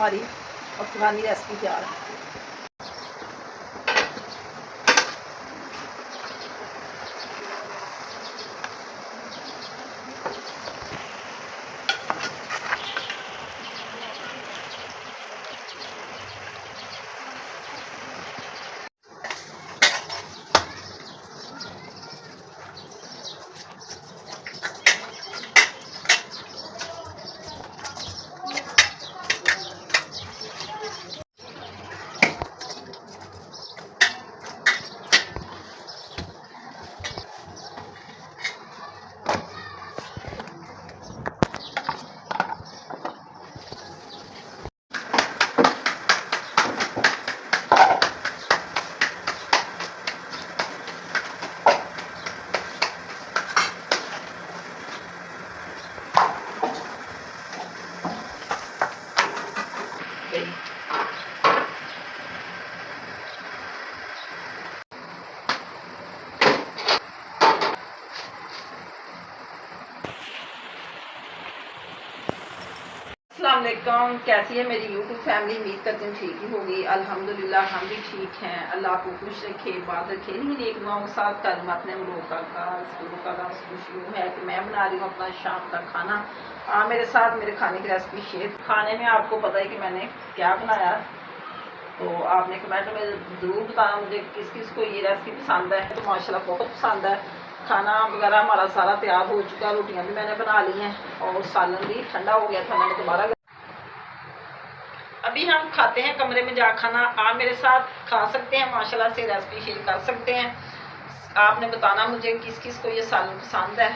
हमारी अफगानी रेसिपी तैयार है। अस्सलाम वालेकुम, कैसी है मेरी यूट्यूब फैमिली। उम्मीद करती हूँ ठीक ही होगी। अल्हम्दुलिल्लाह हम भी ठीक हैं। अल्लाह को खुश रखे, बात रखे। नहीं नेक दुआओं के साथ कल मैं अपने लोगों का खुशी है कि मैं बना रही हूँ अपना शाम का खाना। मेरे साथ मेरे खाने की रेसिपी शेयर। खाने में आपको पता है कि मैंने क्या बनाया, तो आपने कमेंट में ज़रूर बताना मुझे किस किस को ये रेसिपी पसंद है। तो माशाल्लाह बहुत पसंद है। खाना वगैरह हमारा सारा तैयार हो चुका है, रोटियां भी मैंने बना ली हैं और सालन भी ठंडा हो गया था, मैंने दोबारा। अभी हम खाते हैं कमरे में जा खाना। आप मेरे साथ खा सकते हैं, माशाल्लाह से रेसिपी शेयर कर सकते हैं। आपने बताना मुझे किस किस को ये सालन पसंद है।